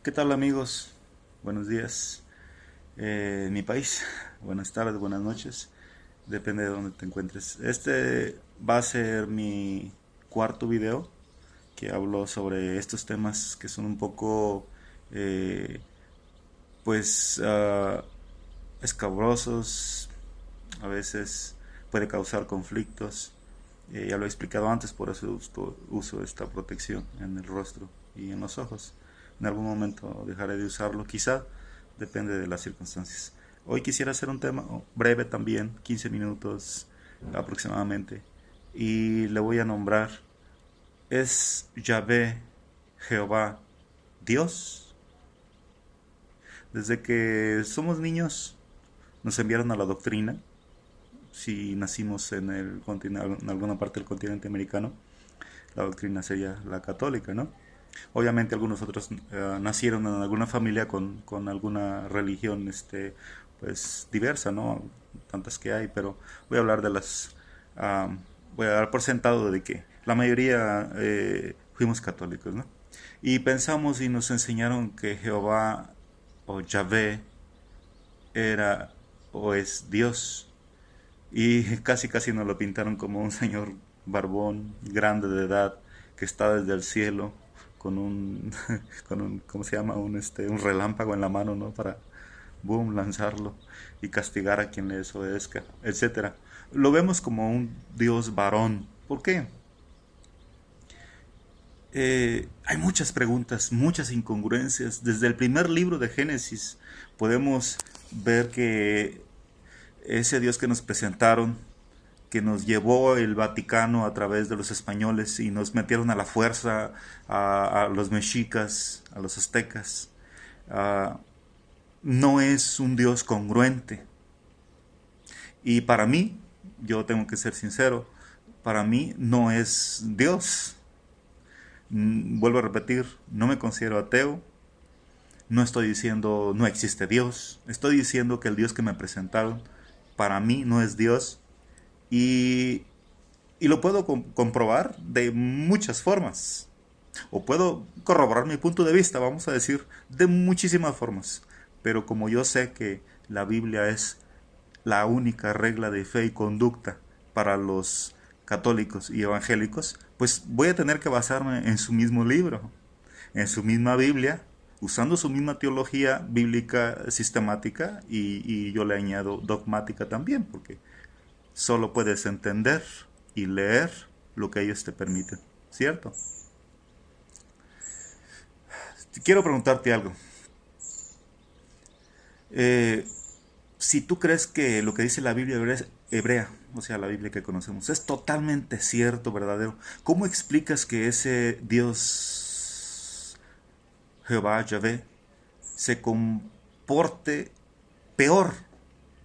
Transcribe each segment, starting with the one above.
¿Qué tal amigos? Buenos días. En mi país, buenas tardes, buenas noches, depende de dónde te encuentres. Este va a ser mi cuarto video que hablo sobre estos temas que son un poco, eh, pues, escabrosos, a veces puede causar conflictos. Ya lo he explicado antes, por eso uso esta protección en el rostro y en los ojos. En algún momento dejaré de usarlo, quizá, depende de las circunstancias. Hoy quisiera hacer un tema breve también, 15 minutos aproximadamente, y le voy a nombrar, ¿es Yahvé, Jehová, Dios? Desde que somos niños nos enviaron a la doctrina, si nacimos en en alguna parte del continente americano, la doctrina sería la católica, ¿no? Obviamente algunos otros nacieron en alguna familia con alguna religión pues diversa, ¿no? Tantas que hay, pero voy a hablar de ah, voy a dar por sentado de que la mayoría fuimos católicos, ¿no? Y pensamos y nos enseñaron que Jehová o Yahvé era o es Dios. Y casi nos lo pintaron como un señor barbón, grande de edad, que está desde el cielo con ¿cómo se llama? Un relámpago en la mano, ¿no? Para, boom, lanzarlo y castigar a quien le desobedezca, etcétera. Lo vemos como un Dios varón. ¿Por qué? Hay muchas preguntas, muchas incongruencias. Desde el primer libro de Génesis podemos ver que ese Dios que nos presentaron, que nos llevó el Vaticano a través de los españoles y nos metieron a la fuerza a los mexicas, a los aztecas, uh, no es un Dios congruente. Y para mí, yo tengo que ser sincero, para mí no es Dios. Vuelvo a repetir, no me considero ateo, no estoy diciendo no existe Dios, estoy diciendo que el Dios que me presentaron para mí no es Dios. Y Y lo puedo comprobar de muchas formas. O puedo corroborar mi punto de vista, vamos a decir, de muchísimas formas. Pero como yo sé que la Biblia es la única regla de fe y conducta para los católicos y evangélicos, pues voy a tener que basarme en su mismo libro, en su misma Biblia, usando su misma teología bíblica sistemática y yo le añado dogmática también, porque solo puedes entender y leer lo que ellos te permiten, ¿cierto? Quiero preguntarte algo. Eh, si tú crees que lo que dice la Biblia hebrea, o sea, la Biblia que conocemos, es totalmente cierto, verdadero, ¿cómo explicas que ese Dios, Jehová, Yahvé, se comporte peor?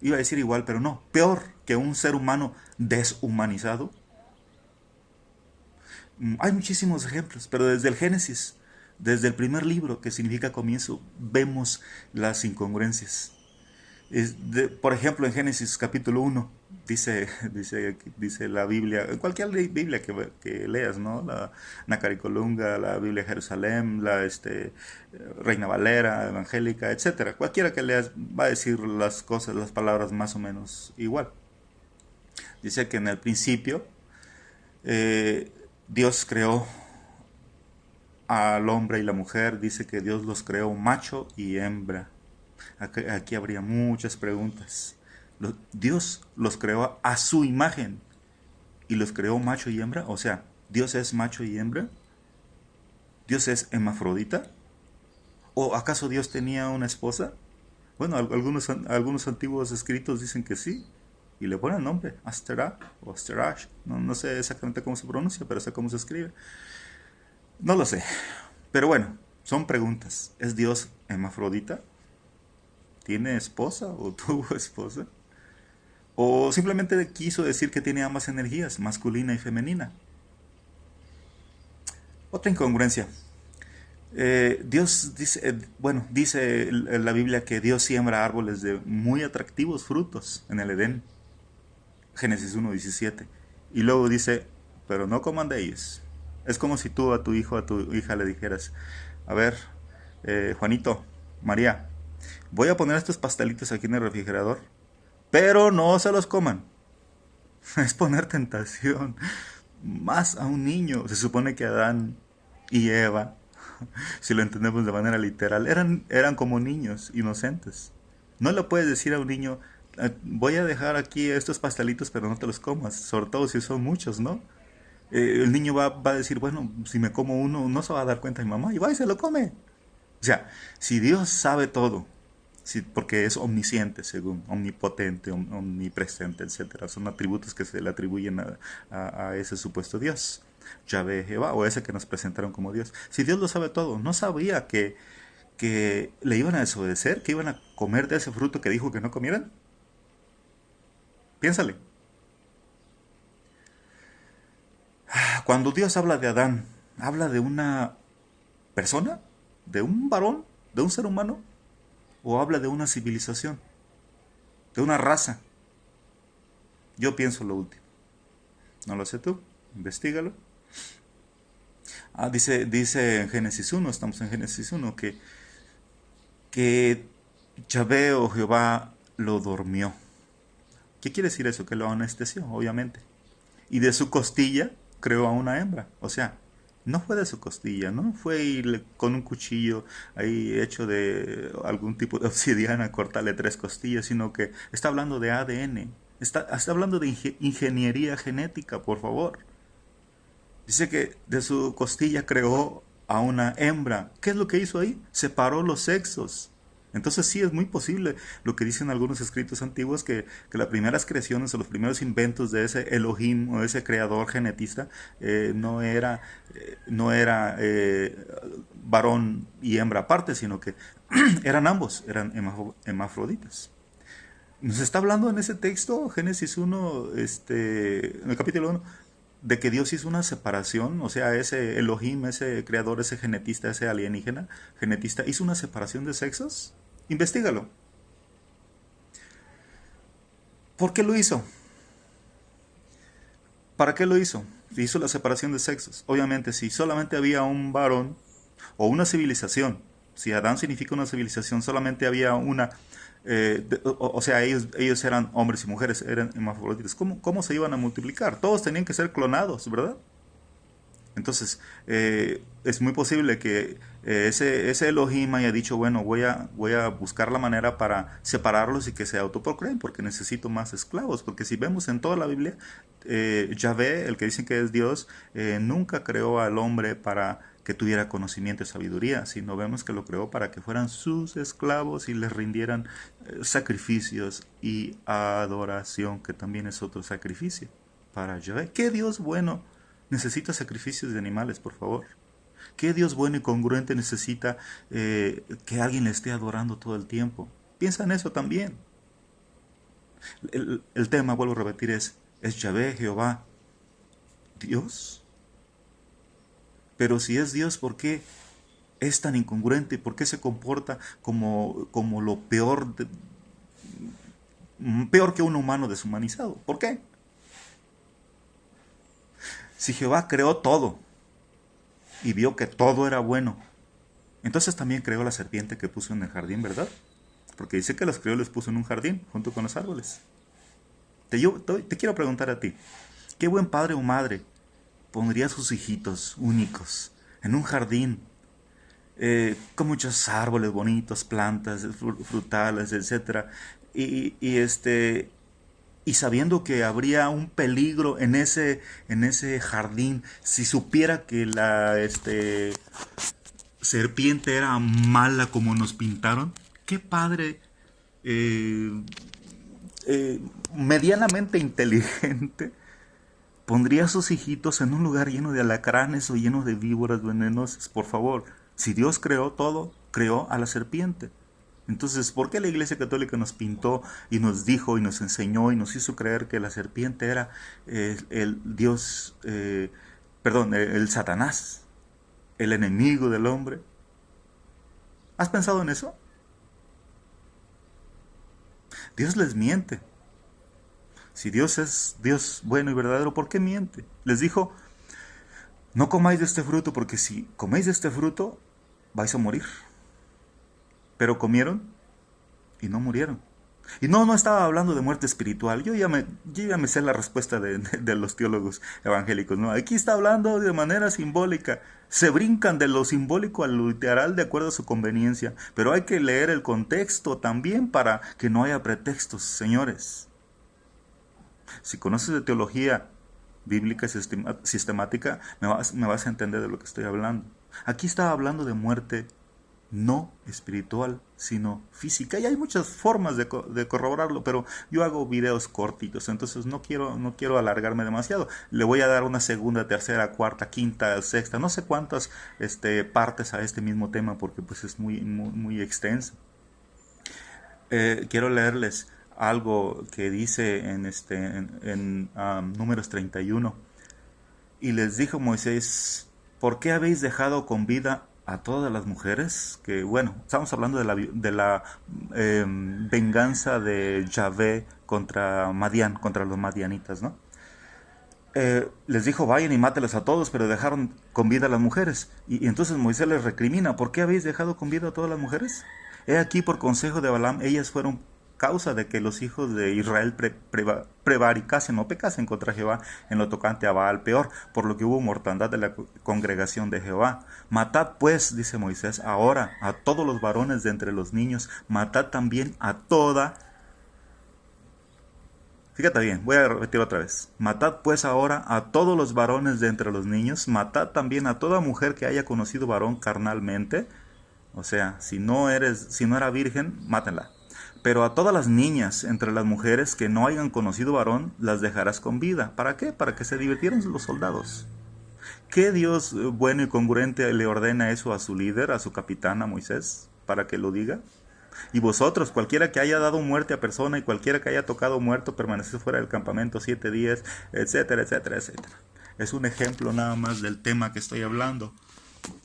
Iba a decir igual, pero no, peor que un ser humano deshumanizado. Hay muchísimos ejemplos, pero desde el Génesis, desde el primer libro, que significa comienzo, vemos las incongruencias. Por ejemplo, en Génesis capítulo 1, dice la Biblia, en cualquier Biblia que leas, ¿no? La Nacaricolunga, la Biblia de Jerusalén, la Reina Valera, Evangélica, etcétera. Cualquiera que leas va a decir las cosas, las palabras más o menos igual. Dice que en el principio eh, Dios creó al hombre y la mujer, dice que Dios los creó macho y hembra. Aquí habría muchas preguntas. Dios los creó a su imagen y los creó macho y hembra. O sea, Dios es macho y hembra. Dios es hermafrodita. ¿O acaso Dios tenía una esposa? Bueno, algunos antiguos escritos dicen que sí. Y le ponen nombre, Asterah o Asterash. No sé exactamente cómo se pronuncia, pero sé cómo se escribe. No lo sé. Pero bueno, son preguntas. ¿Es Dios hermafrodita? ¿Tiene esposa o tuvo esposa? ¿O simplemente quiso decir que tiene ambas energías, masculina y femenina? Otra incongruencia. Dios dice, dice la Biblia que Dios siembra árboles de muy atractivos frutos en el Edén. Génesis 1:17. Y luego dice, pero no coman de ellos. Es como si tú a tu hijo, a tu hija le dijeras, a ver, Juanito, María, voy a poner estos pastelitos aquí en el refrigerador, pero no se los coman. Es poner tentación más a un niño. Se supone que Adán y Eva, si lo entendemos de manera literal, eran como niños inocentes. No le puedes decir a un niño, voy a dejar aquí estos pastelitos, pero no te los comas, sobre todo si son muchos, ¿no? El niño va a decir, bueno, si me como uno, no se va a dar cuenta mi mamá, y va y se lo come. O sea, si Dios sabe todo, porque es omnisciente, según, omnipotente, omnipresente, etcétera, son atributos que se le atribuyen a ese supuesto Dios, Yahvé, Jehová, o ese que nos presentaron como Dios. Si Dios lo sabe todo, ¿no sabía que le iban a desobedecer, que iban a comer de ese fruto que dijo que no comieran? Piénsale. Cuando Dios habla de Adán, ¿habla de una persona? ¿De un varón? ¿De un ser humano? ¿O habla de una civilización? ¿De una raza? Yo pienso lo último. No lo sé tú, investigalo. Dice en Génesis 1, estamos en Génesis 1, que Yahvé o Jehová lo durmió. ¿Qué quiere decir eso? Que lo anestesió, obviamente. Y de su costilla creó a una hembra. O sea, no fue de su costilla, no fue con un cuchillo ahí hecho de algún tipo de obsidiana cortarle 3 costillas, sino que está hablando de ADN. Está hablando de ingeniería genética, por favor. Dice que de su costilla creó a una hembra. ¿Qué es lo que hizo ahí? Separó los sexos. Entonces sí es muy posible lo que dicen algunos escritos antiguos, que las primeras creaciones o los primeros inventos de ese Elohim o ese creador genetista no era varón y hembra aparte, sino que eran ambos, eran hemafroditas. Nos está hablando en ese texto, Génesis 1, en el capítulo 1, de que Dios hizo una separación, o sea, ese Elohim, ese creador, ese genetista, ese alienígena, genetista, hizo una separación de sexos. Investígalo. ¿Por qué lo hizo? ¿Para qué lo hizo? Hizo la separación de sexos. Obviamente, si solamente había un varón o una civilización, si Adán significa una civilización, solamente había una, o sea, ellos eran hombres y mujeres, eran hermafroditas. ¿Cómo se iban a multiplicar? Todos tenían que ser clonados, ¿verdad? Entonces, es muy posible que ese Elohim haya dicho, bueno, voy a buscar la manera para separarlos y que se autoprocreen, porque necesito más esclavos. Porque si vemos en toda la Biblia, Yahvé, el que dicen que es Dios, nunca creó al hombre para que tuviera conocimiento y sabiduría, sino vemos que lo creó para que fueran sus esclavos y les rindieran sacrificios y adoración, que también es otro sacrificio para Yahvé. ¿Qué Dios bueno necesita sacrificios de animales, por favor? ¿Qué Dios bueno y congruente necesita que alguien le esté adorando todo el tiempo? Piensa en eso también. El tema, vuelvo a repetir, ¿es Yahvé, Jehová, Dios? Pero si es Dios, ¿por qué es tan incongruente? ¿Por qué se comporta como lo peor, peor que un humano deshumanizado? ¿Por qué? Si Jehová creó todo y vio que todo era bueno, entonces también creó la serpiente que puso en el jardín, ¿verdad? Porque dice que los creó y los puso en un jardín, junto con los árboles. Te quiero preguntar a ti, ¿qué buen padre o madre pondría a sus hijitos únicos en un jardín con muchos árboles bonitos, plantas, frutales, etcétera, y sabiendo que habría un peligro en ese jardín, si supiera que la serpiente era mala como nos pintaron? ¿Qué padre eh, medianamente inteligente pondría a sus hijitos en un lugar lleno de alacranes o lleno de víboras venenosas? Por favor, si Dios creó todo, creó a la serpiente. Entonces, ¿por qué la Iglesia Católica nos pintó y nos dijo y nos enseñó y nos hizo creer que la serpiente era el Dios, perdón, el Satanás, el enemigo del hombre? ¿Has pensado en eso? Dios les miente. Si Dios es Dios bueno y verdadero, ¿por qué miente? Les dijo, no comáis de este fruto, porque si coméis de este fruto, vais a morir. pero comieron y no murieron. Y no estaba hablando de muerte espiritual. Yo ya me sé la respuesta de los teólogos evangélicos. No, aquí está hablando de manera simbólica. Se brincan de lo simbólico al literal de acuerdo a su conveniencia. Pero hay que leer el contexto también para que no haya pretextos, señores. Si conoces de teología bíblica y sistemática, me vas a entender de lo que estoy hablando. Aquí estaba hablando de muerte no espiritual, sino física. Y hay muchas formas de corroborarlo, pero yo hago videos cortitos, entonces no quiero alargarme demasiado. Le voy a dar una segunda, tercera, cuarta, quinta, sexta, no sé cuántas partes a este mismo tema, porque pues es muy extenso. Quiero leerles algo que dice en Números 31. Y les dijo Moisés: ¿por qué habéis dejado con vida a todas las mujeres? Que bueno, estamos hablando de la venganza de Yahvé contra Madián, contra los madianitas, ¿no? Les dijo: vayan y mátelas a todos, pero dejaron con vida a las mujeres. Y entonces Moisés les recrimina: ¿por qué habéis dejado con vida a todas las mujeres? He aquí, por consejo de Balaam, ellas fueron causa de que los hijos de Israel prevaricasen o pecasen contra Jehová en lo tocante a Baal, peor, por lo que hubo mortandad de la congregación de Jehová. Matad pues, dice Moisés, ahora a todos los varones de entre los niños, matad también a toda. Fíjate bien, voy a repetir otra vez. Matad pues ahora a todos los varones de entre los niños, matad también a toda mujer que haya conocido varón carnalmente. O sea, si no era virgen, mátenla. Pero a todas las niñas entre las mujeres que no hayan conocido varón, las dejarás con vida. ¿Para qué? Para que se divirtieran los soldados. ¿Qué Dios bueno y congruente le ordena eso a su líder, a su capitán, a Moisés, para que lo diga? Y vosotros, cualquiera que haya dado muerte a persona y cualquiera que haya tocado muerto, permanece fuera del campamento 7 días, etcétera, etcétera, etcétera. Es un ejemplo nada más del tema que estoy hablando.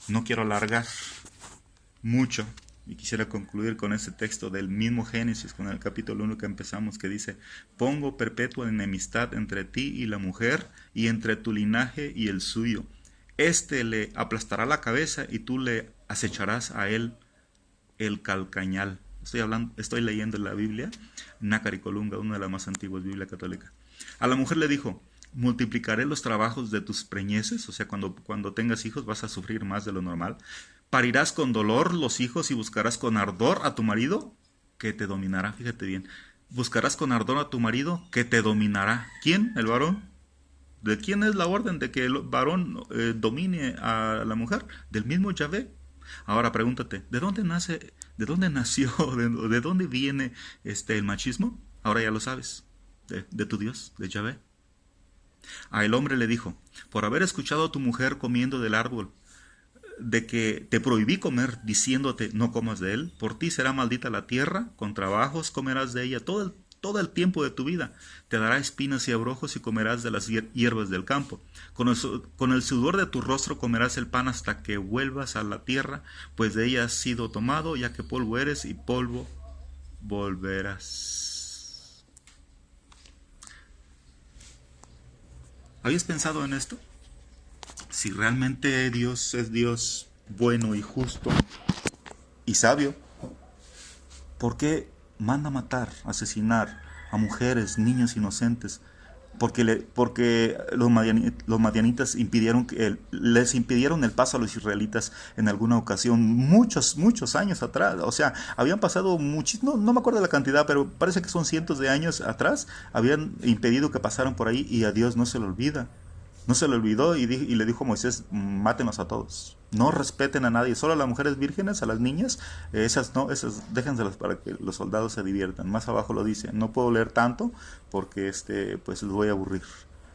No quiero alargar mucho. Y quisiera concluir con ese texto del mismo Génesis, con el capítulo 1 que empezamos, que dice: pongo perpetua enemistad entre ti y la mujer, y entre tu linaje y el suyo. Este le aplastará la cabeza, y tú le acecharás a él el calcañal. Estoy leyendo la Biblia, Nácar y Colunga, una de las más antiguas Biblia católica. A la mujer le dijo: multiplicaré los trabajos de tus preñeces, o sea, cuando tengas hijos vas a sufrir más de lo normal. Parirás con dolor los hijos y buscarás con ardor a tu marido, que te dominará. Fíjate bien, buscarás con ardor a tu marido, que te dominará. ¿Quién? ¿El varón? ¿De quién es la orden de que el varón domine a la mujer? Del mismo Yahvé. Ahora pregúntate, ¿de dónde nació, de dónde viene el machismo? Ahora ya lo sabes, de tu Dios, de Yahvé. A el hombre le dijo: por haber escuchado a tu mujer comiendo del árbol de que te prohibí comer, diciéndote: no comas de él, por ti será maldita la tierra, con trabajos comerás de ella todo el tiempo de tu vida. Te dará espinas y abrojos y comerás de las hierbas del campo. Con el sudor de tu rostro comerás el pan hasta que vuelvas a la tierra, pues de ella has sido tomado, ya que polvo eres y polvo volverás. ¿Habías pensado en esto? Si realmente Dios es Dios bueno y justo y sabio, ¿por qué manda matar, asesinar a mujeres, niños inocentes? Porque los madianitas les impidieron el paso a los israelitas en alguna ocasión, muchos años atrás. O sea, habían pasado no me acuerdo la cantidad, pero parece que son cientos de años atrás, habían impedido que pasaran por ahí, y a Dios no se le olvida. No se le olvidó y le dijo a Moisés: mátenos a todos. No respeten a nadie, solo a las mujeres vírgenes, a las niñas, esas no, esas déjenselas para que los soldados se diviertan. Más abajo lo dice. No puedo leer tanto porque pues los voy a aburrir.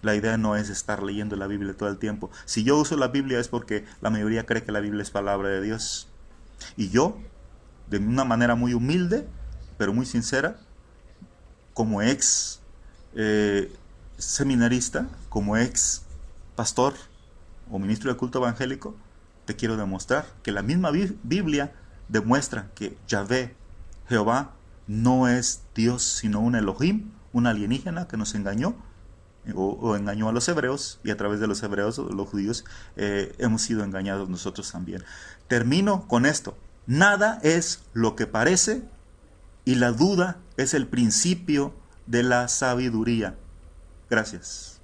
La idea no es estar leyendo la Biblia todo el tiempo. Si yo uso la Biblia es porque la mayoría cree que la Biblia es palabra de Dios. Y yo, de una manera muy humilde, pero muy sincera, como ex seminarista, como ex pastor o ministro de culto evangélico, te quiero demostrar que la misma Biblia demuestra que Yahvé, Jehová, no es Dios sino un Elohim, un alienígena que nos engañó o engañó a los hebreos, y a través de los hebreos, los judíos, hemos sido engañados nosotros también. Termino con esto. Nada es lo que parece y la duda es el principio de la sabiduría. Gracias.